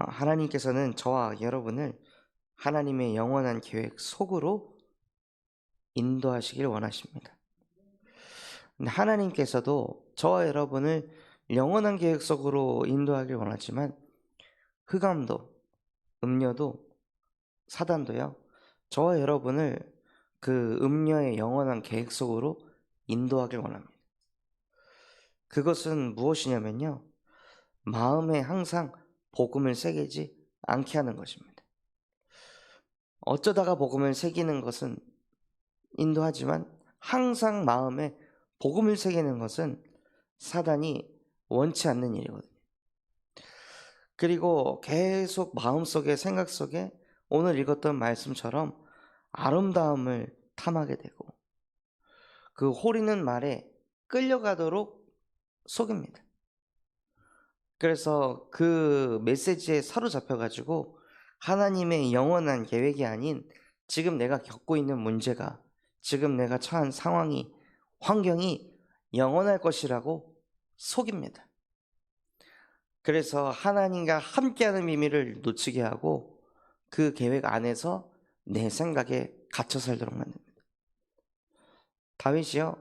하나님께서는 저와 여러분을 하나님의 영원한 계획 속으로 인도하시길 원하십니다. 근데 하나님께서도 저와 여러분을 영원한 계획 속으로 인도하길 원하지만 흑암도, 음녀도, 사단도요, 저와 여러분을 그 음녀의 영원한 계획 속으로 인도하길 원합니다. 그것은 무엇이냐면요, 마음에 항상 복음을 새기지 않게 하는 것입니다. 어쩌다가 복음을 새기는 것은 인도하지만 항상 마음에 복음을 새기는 것은 사단이 원치 않는 일이거든요. 그리고 계속 마음속에, 생각 속에 오늘 읽었던 말씀처럼 아름다움을 탐하게 되고 그 호리는 말에 끌려가도록 속입니다. 그래서 그 메시지에 사로잡혀가지고 하나님의 영원한 계획이 아닌 지금 내가 겪고 있는 문제가, 지금 내가 처한 상황이, 환경이 영원할 것이라고 속입니다. 그래서 하나님과 함께하는 비밀을 놓치게 하고 그 계획 안에서 내 생각에 갇혀 살도록 만듭니다. 다윗이요,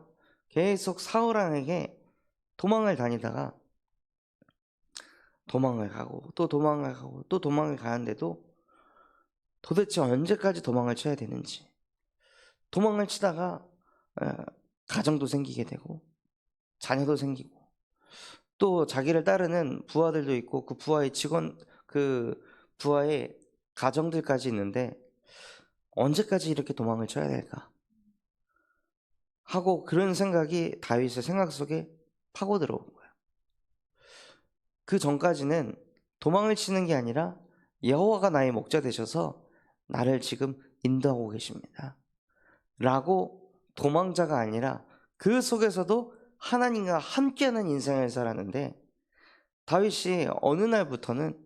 계속 사울 왕에게 도망을 다니다가 도망을 가고 또 도망을 가고 또 도망을 가는데도 도대체 언제까지 도망을 쳐야 되는지, 도망을 치다가 가정도 생기게 되고 자녀도 생기고 또 자기를 따르는 부하들도 있고 그 부하의 직원, 그 부하의 가정들까지 있는데 언제까지 이렇게 도망을 쳐야 될까 하고 그런 생각이 다윗의 생각 속에 파고 들어온 거예요. 그 전까지는 도망을 치는 게 아니라 여호와가 나의 목자 되셔서 나를 지금 인도하고 계십니다 라고 도망자가 아니라 그 속에서도 하나님과 함께하는 인생을 살았는데 다윗이 어느 날부터는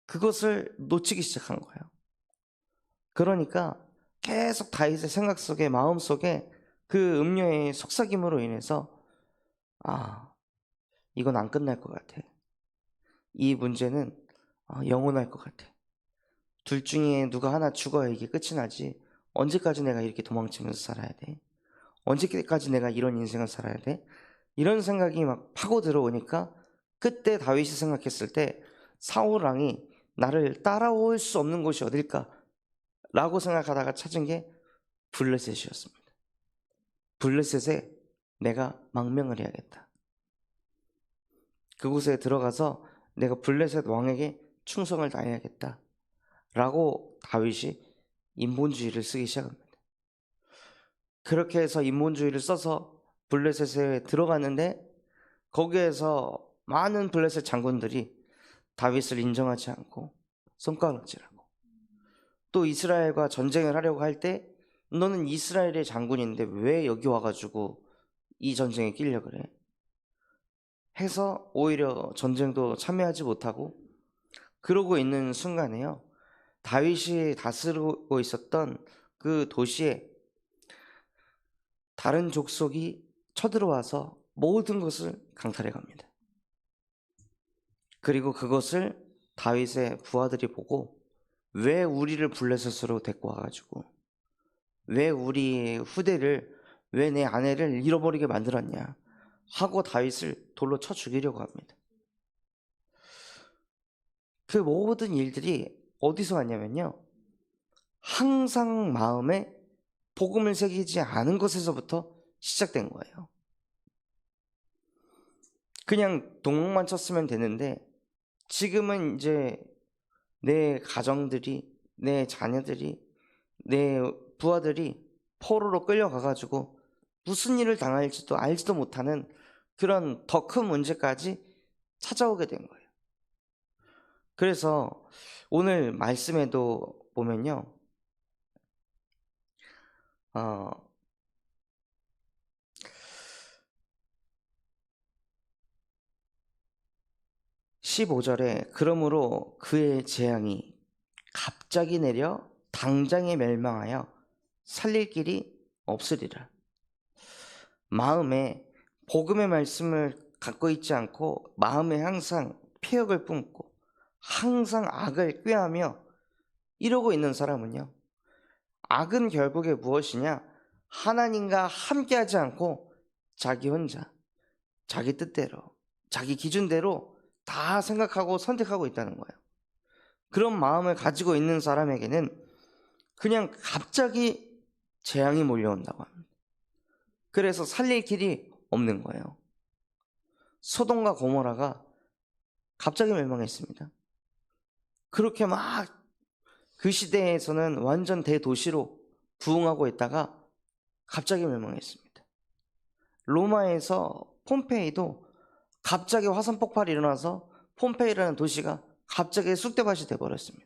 그것을 놓치기 시작한 거예요. 그러니까 계속 다윗의 생각 속에, 마음 속에 그 음료의 속삭임으로 인해서 이건 안 끝날 것 같아. 이 문제는 영원할 것 같아. 둘 중에 누가 하나 죽어야 이게 끝이 나지. 언제까지 내가 이렇게 도망치면서 살아야 돼? 언제까지 내가 이런 인생을 살아야 돼? 이런 생각이 막 파고 들어오니까 그때 다윗이 생각했을 때 사울 왕이 나를 따라올 수 없는 곳이 어딜까? 라고 생각하다가 찾은 게 블레셋이었습니다. 블레셋에 내가 망명을 해야겠다. 그곳에 들어가서 내가 블레셋 왕에게 충성을 다해야겠다 라고 다윗이 인본주의를 쓰기 시작합니다. 그렇게 해서 인본주의를 써서 블레셋에 들어갔는데 거기에서 많은 블레셋 장군들이 다윗을 인정하지 않고 손가락질하고 또 이스라엘과 전쟁을 하려고 할 때 너는 이스라엘의 장군인데 왜 여기 와가지고 이 전쟁에 끼려 그래? 해서 오히려 전쟁도 참여하지 못하고 그러고 있는 순간에요, 다윗이 다스리고 있었던 그 도시에 다른 족속이 쳐들어와서 모든 것을 강탈해 갑니다. 그리고 그것을 다윗의 부하들이 보고 왜 우리를 블레셋으로 데리고 와가지고 왜 우리 후대를, 왜 내 아내를 잃어버리게 만들었냐 하고 다윗을 돌로 쳐 죽이려고 합니다. 그 모든 일들이 어디서 왔냐면요, 항상 마음에 복음을 새기지 않은 것에서부터 시작된 거예요. 그냥 도망만 쳤으면 되는데 지금은 이제 내 가정들이, 내 자녀들이, 내 부하들이 포로로 끌려가가지고 무슨 일을 당할지도 알지도 못하는 그런 더 큰 문제까지 찾아오게 된 거예요. 그래서 오늘 말씀에도 보면요, 15절에 그러므로 그의 재앙이 갑자기 내려 당장에 멸망하여 살릴 길이 없으리라. 마음에 복음의 말씀을 갖고 있지 않고 마음에 항상 폐역을 품고 항상 악을 꾀하며 이러고 있는 사람은요, 악은 결국에 무엇이냐? 하나님과 함께하지 않고 자기 혼자, 자기 뜻대로, 자기 기준대로 다 생각하고 선택하고 있다는 거예요. 그런 마음을 가지고 있는 사람에게는 그냥 갑자기 재앙이 몰려온다고 합니다. 그래서 살릴 길이 없는 거예요. 소돔과 고모라가 갑자기 멸망했습니다. 그렇게 막 그 시대에서는 완전 대도시로 부흥하고 있다가 갑자기 멸망했습니다. 로마에서 폼페이도 갑자기 화산 폭발이 일어나서 폼페이라는 도시가 갑자기 쑥대밭이 돼버렸습니다.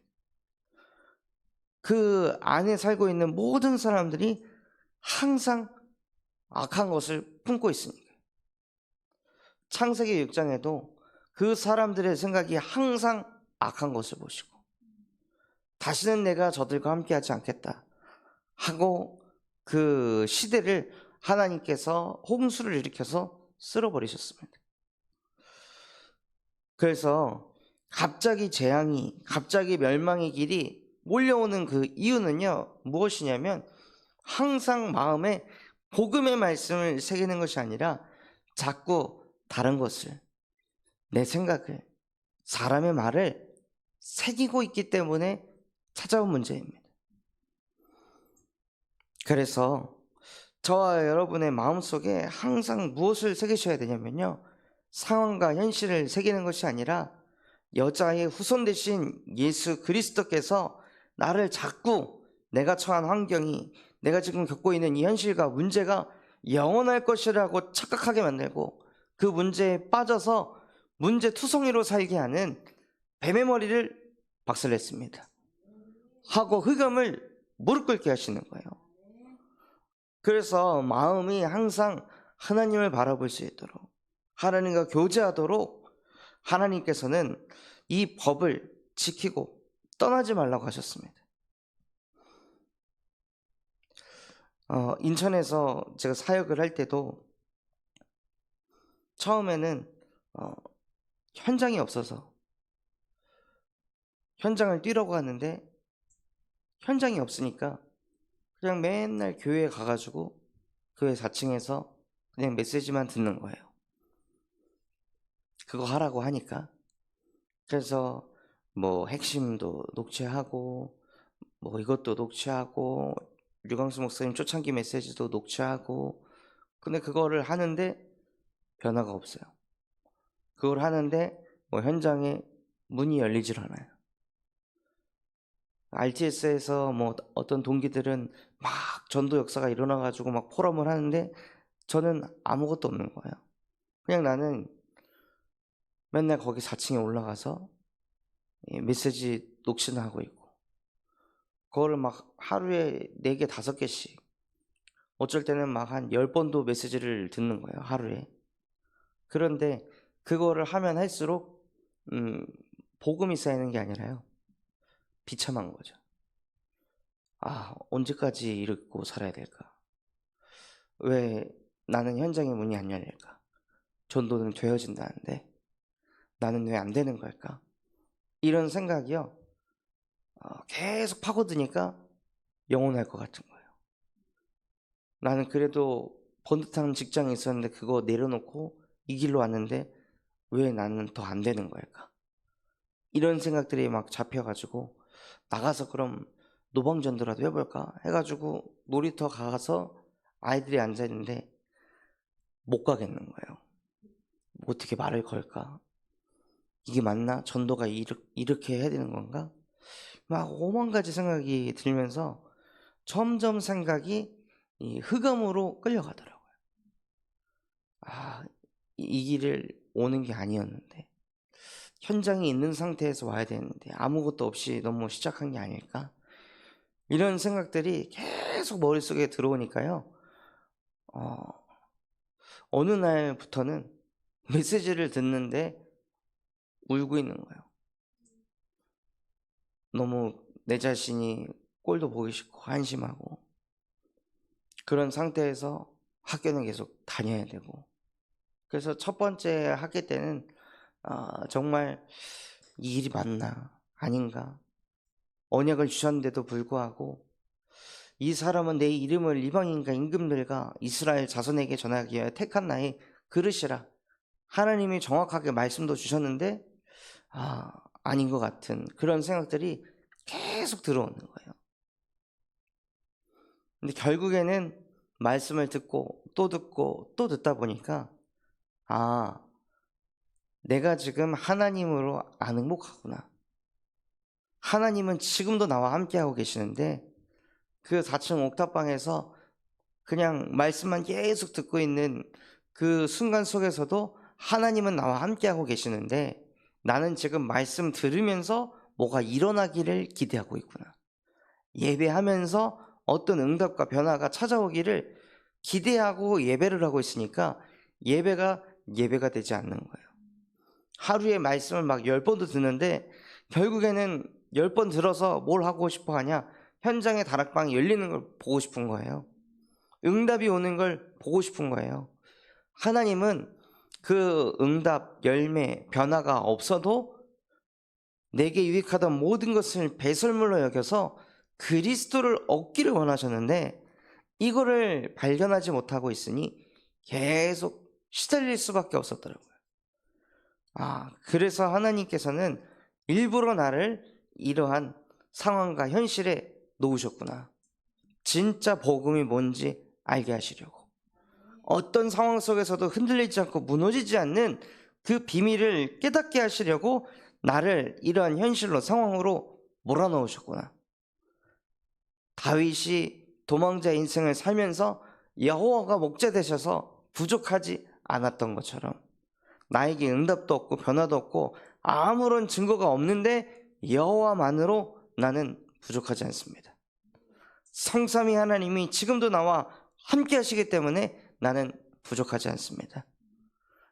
그 안에 살고 있는 모든 사람들이 항상 악한 것을 품고 있으니까. 창세기 6장에도 그 사람들의 생각이 항상 악한 것을 보시고, 다시는 내가 저들과 함께하지 않겠다 하고 그 시대를 하나님께서 홍수를 일으켜서 쓸어버리셨습니다. 그래서 갑자기 재앙이, 갑자기 멸망의 길이 몰려오는 그 이유는요, 무엇이냐면 항상 마음에 복음의 말씀을 새기는 것이 아니라 자꾸 다른 것을, 내 생각을, 사람의 말을 새기고 있기 때문에 찾아온 문제입니다. 그래서 저와 여러분의 마음속에 항상 무엇을 새기셔야 되냐면요, 상황과 현실을 새기는 것이 아니라 여자의 후손 되신 예수 그리스도께서 나를 자꾸 내가 처한 환경이, 내가 지금 겪고 있는 이 현실과 문제가 영원할 것이라고 착각하게 만들고 그 문제에 빠져서 문제투성이로 살게 하는 뱀의 머리를 박살냈습니다. 하고 흑암을 무릎 꿇게 하시는 거예요. 그래서 마음이 항상 하나님을 바라볼 수 있도록, 하나님과 교제하도록 하나님께서는 이 법을 지키고 떠나지 말라고 하셨습니다. 인천에서 제가 사역을 할 때도 처음에는 현장이 없어서 현장을 뛰려고 하는데 현장이 없으니까 그냥 맨날 교회에 가가지고 교회 4층에서 그냥 메시지만 듣는 거예요. 그거 하라고 하니까. 그래서 뭐 핵심도 녹취하고 뭐 이것도 녹취하고 류광수 목사님 초창기 메시지도 녹취하고, 근데 그거를 하는데 변화가 없어요. 그걸 하는데 뭐 현장에 문이 열리질 않아요. RTS에서 뭐 어떤 동기들은 막 전도 역사가 일어나가지고 막 포럼을 하는데 저는 아무것도 없는 거예요. 그냥 나는 맨날 거기 4층에 올라가서 메시지 녹취는 하고 있고, 그거를 막 하루에 4개, 5개씩, 어쩔 때는 막 한 10번도 메시지를 듣는 거예요, 하루에. 그런데 그거를 하면 할수록 복음이 쌓이는 게 아니라요, 비참한 거죠. 언제까지 이러고 살아야 될까? 왜 나는 현장에 문이 안 열릴까? 전도는 되어진다는데 나는 왜 안 되는 걸까? 이런 생각이요, 계속 파고드니까 영원할 것 같은 거예요. 나는 그래도 번듯한 직장에 있었는데 그거 내려놓고 이 길로 왔는데 왜 나는 더 안 되는 걸까? 이런 생각들이 막 잡혀가지고 나가서 그럼 노방전도라도 해볼까 해가지고 놀이터 가서 아이들이 앉아있는데 못 가겠는 거예요. 어떻게 말을 걸까? 이게 맞나? 전도가 이렇게 해야 되는 건가? 막 5만 가지 생각이 들면서 점점 생각이 이 흑암으로 끌려가더라고요. 이 길을 오는 게 아니었는데, 현장에 있는 상태에서 와야 되는데 아무것도 없이 너무 시작한 게 아닐까? 이런 생각들이 계속 머릿속에 들어오니까요, 어느 날부터는 메시지를 듣는데 울고 있는 거예요. 너무 내 자신이 꼴도 보기 싫고 한심하고, 그런 상태에서 학교는 계속 다녀야 되고. 그래서 첫 번째 학기 때는 정말 이 일이 맞나? 아닌가? 언약을 주셨는데도 불구하고 이 사람은 내 이름을 이방인과 임금들과 이스라엘 자손에게 전하기 위하여 택한 나의 그릇이라. 하나님이 정확하게 말씀도 주셨는데 아닌 것 같은 그런 생각들이 계속 들어오는 거예요. 근데 결국에는 말씀을 듣고 또 듣다 보니까 내가 지금 하나님으로 안 행복하구나. 하나님은 지금도 나와 함께하고 계시는데 그 4층 옥탑방에서 그냥 말씀만 계속 듣고 있는 그 순간 속에서도 하나님은 나와 함께하고 계시는데 나는 지금 말씀 들으면서 뭐가 일어나기를 기대하고 있구나. 예배하면서 어떤 응답과 변화가 찾아오기를 기대하고 예배를 하고 있으니까 예배가 되지 않는 거예요. 하루에 말씀을 막 10번도 듣는데 결국에는 10번 들어서 뭘 하고 싶어 하냐? 현장에 다락방이 열리는 걸 보고 싶은 거예요. 응답이 오는 걸 보고 싶은 거예요. 하나님은 그 응답, 열매, 변화가 없어도 내게 유익하던 모든 것을 배설물로 여겨서 그리스도를 얻기를 원하셨는데 이거를 발견하지 못하고 있으니 계속 시달릴 수밖에 없었더라고요. 그래서 하나님께서는 일부러 나를 이러한 상황과 현실에 놓으셨구나. 진짜 복음이 뭔지 알게 하시려고. 어떤 상황 속에서도 흔들리지 않고 무너지지 않는 그 비밀을 깨닫게 하시려고 나를 이러한 현실로, 상황으로 몰아넣으셨구나. 다윗이 도망자 인생을 살면서 여호와가 목자 되셔서 부족하지 않았던 것처럼 나에게 응답도 없고 변화도 없고 아무런 증거가 없는데 여호와만으로 나는 부족하지 않습니다. 성삼위 하나님이 지금도 나와 함께 하시기 때문에 나는 부족하지 않습니다.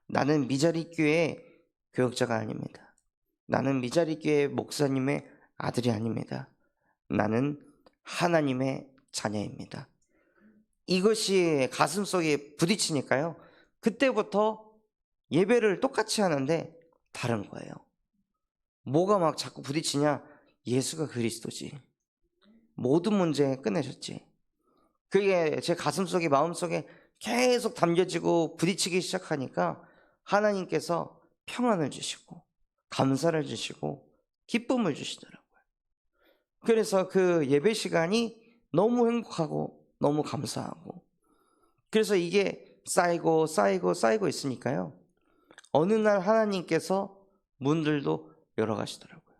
나는 미자리 교회의 교역자가 아닙니다. 나는 미자리 교회의 목사님의 아들이 아닙니다. 나는 하나님의 자녀입니다. 이것이 가슴속에 부딪히니까요. 그때부터 예배를 똑같이 하는데 다른 거예요. 뭐가 막 자꾸 부딪히냐? 예수가 그리스도지. 모든 문제 끝내셨지. 그게 제 가슴속에, 마음속에 계속 담겨지고 부딪히기 시작하니까 하나님께서 평안을 주시고 감사를 주시고 기쁨을 주시더라고요. 그래서 그 예배 시간이 너무 행복하고 너무 감사하고, 그래서 이게 쌓이고 있으니까요. 어느 날 하나님께서 문들도 열어가시더라고요.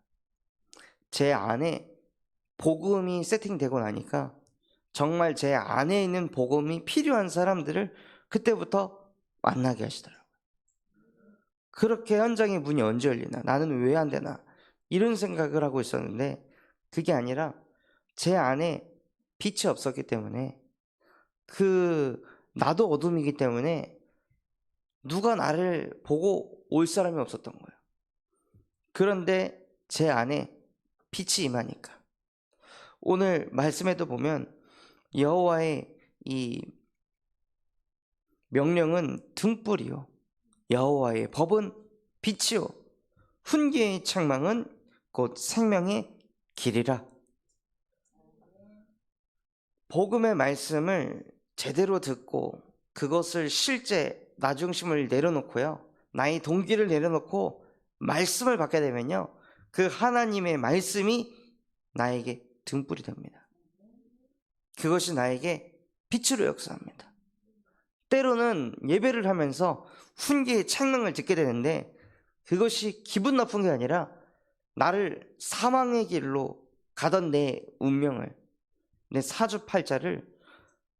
제 안에 복음이 세팅되고 나니까 정말 제 안에 있는 복음이 필요한 사람들을 그때부터 만나게 하시더라고요. 그렇게 현장의 문이 언제 열리나, 나는 왜 안 되나, 이런 생각을 하고 있었는데 그게 아니라 제 안에 빛이 없었기 때문에, 나도 어둠이기 때문에 누가 나를 보고 올 사람이 없었던 거예요. 그런데 제 안에 빛이 임하니까. 오늘 말씀에도 보면 여호와의 이 명령은 등불이요, 여호와의 법은 빛이요, 훈계의 책망은 곧 생명의 길이라. 복음의 말씀을 제대로 듣고 그것을 실제 나 중심을 내려놓고요, 나의 동기를 내려놓고 말씀을 받게 되면요, 그 하나님의 말씀이 나에게 등불이 됩니다. 그것이 나에게 빛으로 역사합니다. 때로는 예배를 하면서 훈계의 책망을 듣게 되는데 그것이 기분 나쁜 게 아니라 나를 사망의 길로 가던 내 운명을, 내 사주팔자를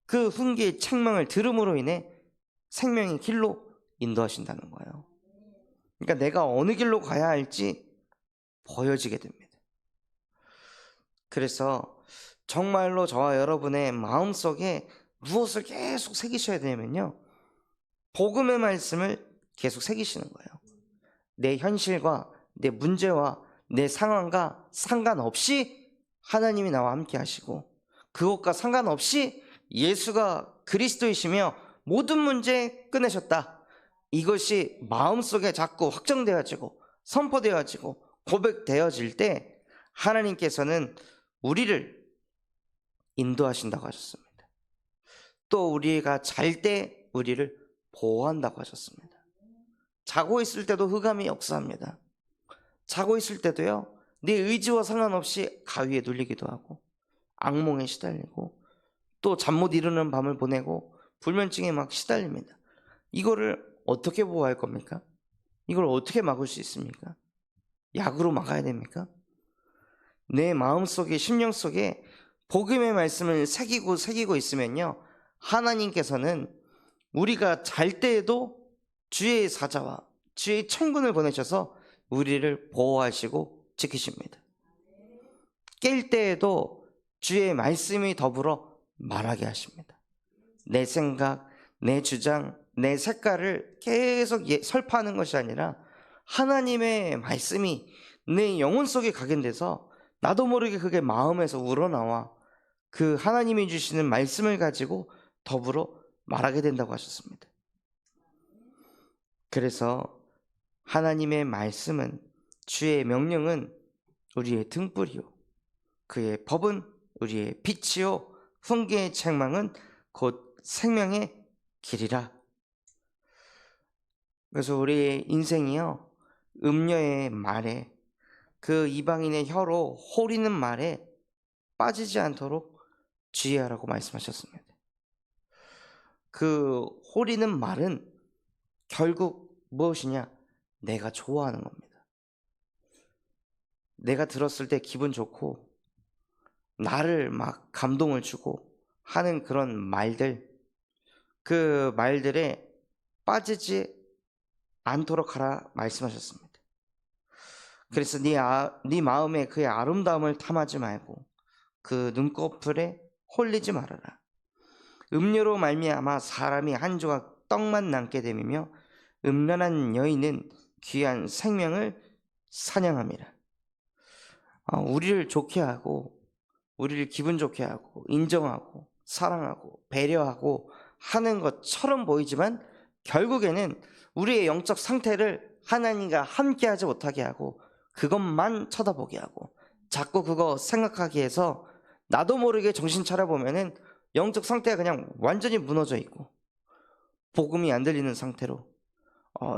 그 훈계의 책망을 들음으로 인해 생명의 길로 인도하신다는 거예요. 그러니까 내가 어느 길로 가야 할지 보여지게 됩니다. 그래서 정말로 저와 여러분의 마음속에 무엇을 계속 새기셔야 되냐면요, 복음의 말씀을 계속 새기시는 거예요. 내 현실과 내 문제와 내 상황과 상관없이 하나님이 나와 함께 하시고, 그것과 상관없이 예수가 그리스도이시며 모든 문제 끝내셨다, 이것이 마음속에 자꾸 확정되어지고 선포되어지고 고백되어질 때 하나님께서는 우리를 인도하신다고 하셨습니다. 또 우리가 잘 때 우리를 보호한다고 하셨습니다. 자고 있을 때도 흑암이 역사합니다. 자고 있을 때도요, 네 의지와 상관없이 가위에 눌리기도 하고 악몽에 시달리고 또 잠 못 이루는 밤을 보내고 불면증에 막 시달립니다. 이거를 어떻게 보호할 겁니까? 이걸 어떻게 막을 수 있습니까? 약으로 막아야 됩니까? 내 마음속에, 심령 속에 복음의 말씀을 새기고 있으면요, 하나님께서는 우리가 잘 때에도 주의 사자와 주의 천군을 보내셔서 우리를 보호하시고 지키십니다. 깰 때에도 주의 말씀이 더불어 말하게 하십니다. 내 생각, 내 주장, 내 색깔을 계속 설파하는 것이 아니라 하나님의 말씀이 내 영혼 속에 각인돼서 나도 모르게 그게 마음에서 우러나와 그 하나님이 주시는 말씀을 가지고 더불어 말하게 된다고 하셨습니다. 그래서 하나님의 말씀은, 주의 명령은 우리의 등불이요, 그의 법은 우리의 빛이요, 훈계의 책망은 곧 생명의 길이라. 그래서 우리의 인생이요, 음녀의 말에, 그 이방인의 혀로 호리는 말에 빠지지 않도록 주의하라고 말씀하셨습니다. 그 호리는 말은 결국 무엇이냐? 내가 좋아하는 겁니다. 내가 들었을 때 기분 좋고 나를 막 감동을 주고 하는 그런 말들, 그 말들에 빠지지 않도록 하라 말씀하셨습니다. 그래서 네 마음에 그의 아름다움을 탐하지 말고 그 눈꺼풀에 홀리지 말아라. 음료로 말미암아 사람이 한 조각 떡만 남게 됨이며 음란한 여인은 귀한 생명을 사냥함이라. 우리를 좋게 하고 우리를 기분 좋게 하고 인정하고 사랑하고 배려하고 하는 것처럼 보이지만 결국에는 우리의 영적 상태를 하나님과 함께하지 못하게 하고 그것만 쳐다보게 하고 자꾸 그거 생각하게 해서 나도 모르게 정신 차려보면은 영적 상태가 그냥 완전히 무너져 있고 복음이 안 들리는 상태로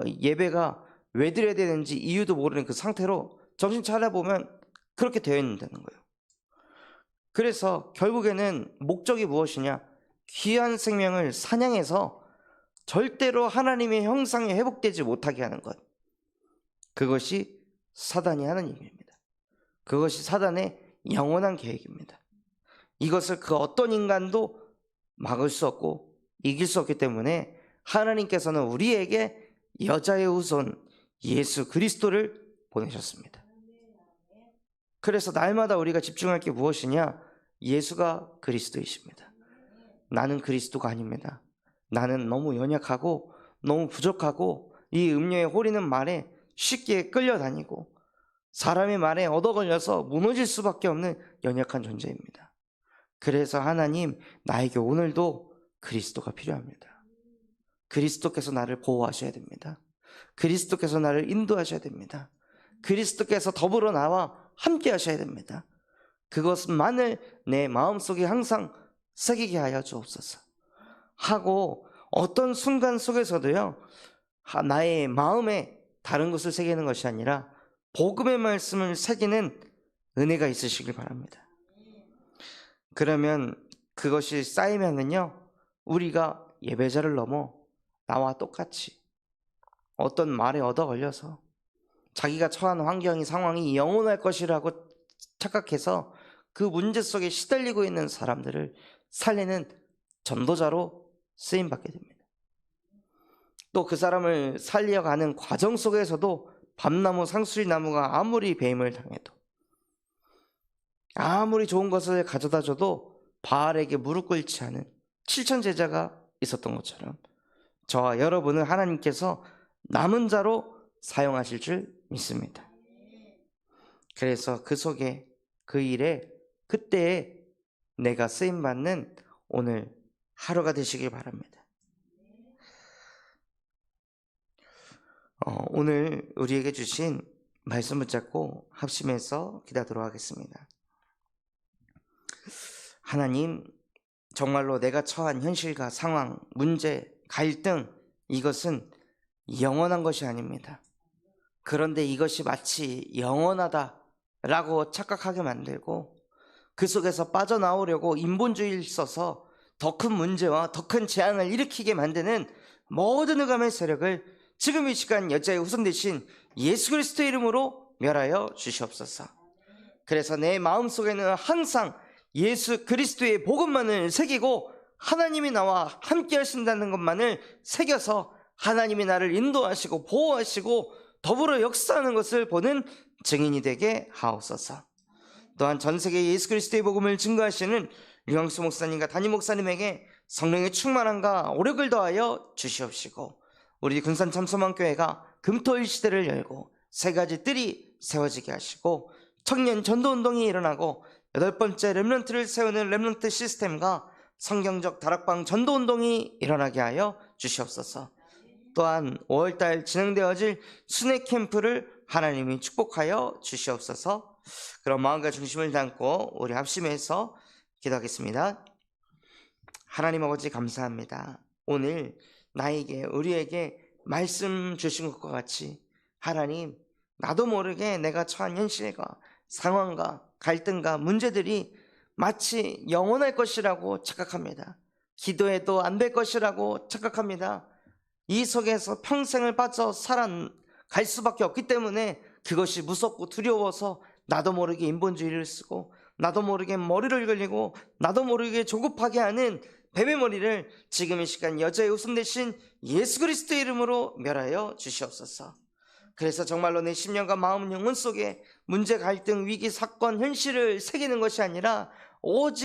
예배가 왜 드려야 되는지 이유도 모르는 그 상태로 정신 차려보면 그렇게 되어 있는다는 거예요. 그래서 결국에는 목적이 무엇이냐? 귀한 생명을 사냥해서 절대로 하나님의 형상에 회복되지 못하게 하는 것. 그것이 사단이 하는 일입니다. 그것이 사단의 영원한 계획입니다. 이것을 그 어떤 인간도 막을 수 없고 이길 수 없기 때문에 하나님께서는 우리에게 여자의 후손 예수 그리스도를 보내셨습니다. 그래서 날마다 우리가 집중할 게 무엇이냐? 예수가 그리스도이십니다. 나는 그리스도가 아닙니다. 나는 너무 연약하고 너무 부족하고 이 음료에 호리는 말에 쉽게 끌려다니고 사람의 말에 얻어걸려서 무너질 수밖에 없는 연약한 존재입니다. 그래서 하나님, 나에게 오늘도 그리스도가 필요합니다. 그리스도께서 나를 보호하셔야 됩니다. 그리스도께서 나를 인도하셔야 됩니다. 그리스도께서 더불어 나와 함께 하셔야 됩니다. 그것만을 내 마음속에 항상 새기게 하여 주옵소서 하고 어떤 순간 속에서도요, 나의 마음에 다른 것을 새기는 것이 아니라 복음의 말씀을 새기는 은혜가 있으시길 바랍니다. 그러면 그것이 쌓이면은요, 우리가 예배자를 넘어 나와 똑같이 어떤 말에 얻어 걸려서 자기가 처한 환경이 상황이 영원할 것이라고 착각해서 그 문제 속에 시달리고 있는 사람들을 살리는 전도자로 쓰임받게 됩니다. 또 그 사람을 살려가는 과정 속에서도 밤나무 상수리나무가 아무리 배임을 당해도 아무리 좋은 것을 가져다 줘도 바알에게 무릎 꿇지 않은 7천 제자가 있었던 것처럼 저와 여러분은 하나님께서 남은 자로 사용하실 줄 믿습니다. 그래서 그 속에 그 일에 그때에 내가 쓰임받는 오늘 하루가 되시길 바랍니다. 오늘 우리에게 주신 말씀 붙잡고 합심해서 기도하도록 하겠습니다. 하나님, 정말로 내가 처한 현실과 상황, 문제, 갈등, 이것은 영원한 것이 아닙니다. 그런데 이것이 마치 영원하다라고 착각하게 만들고 그 속에서 빠져나오려고 인본주의를 써서 더 큰 문제와 더 큰 재앙을 일으키게 만드는 모든 흑암의 세력을 지금 이 시간 여자의 후손 되신 예수 그리스도의 이름으로 멸하여 주시옵소서. 그래서 내 마음속에는 항상 예수 그리스도의 복음만을 새기고 하나님이 나와 함께 하신다는 것만을 새겨서 하나님이 나를 인도하시고 보호하시고 더불어 역사하는 것을 보는 증인이 되게 하옵소서. 또한 전 세계 예수 그리스도의 복음을 증거하시는 류광수 목사님과 담임 목사님에게 성령의 충만함과 오력을 더하여 주시옵시고, 우리 군산 참소망교회가 금토일 시대를 열고 세 가지 뜰이 세워지게 하시고 청년 전도운동이 일어나고 8번째 렘넌트를 세우는 렘넌트 시스템과 성경적 다락방 전도운동이 일어나게 하여 주시옵소서. 또한 5월달 진행되어질 순회 캠프를 하나님이 축복하여 주시옵소서. 그런 마음과 중심을 담고 우리 합심해서 기도하겠습니다. 하나님 아버지, 감사합니다. 오늘 나에게, 우리에게 말씀 주신 것과 같이 하나님, 나도 모르게 내가 처한 현실과 상황과 갈등과 문제들이 마치 영원할 것이라고 착각합니다. 기도해도 안 될 것이라고 착각합니다. 이 속에서 평생을 빠져 살아갈 수밖에 없기 때문에 그것이 무섭고 두려워서 나도 모르게 인본주의를 쓰고 나도 모르게 머리를 굴리고 나도 모르게 조급하게 하는 뱀의 머리를 지금 이 시간 여자의 웃음 대신 예수 그리스도의 이름으로 멸하여 주시옵소서. 그래서 정말로 내 심령과 마음, 영혼 속에 문제, 갈등, 위기, 사건, 현실을 새기는 것이 아니라 오직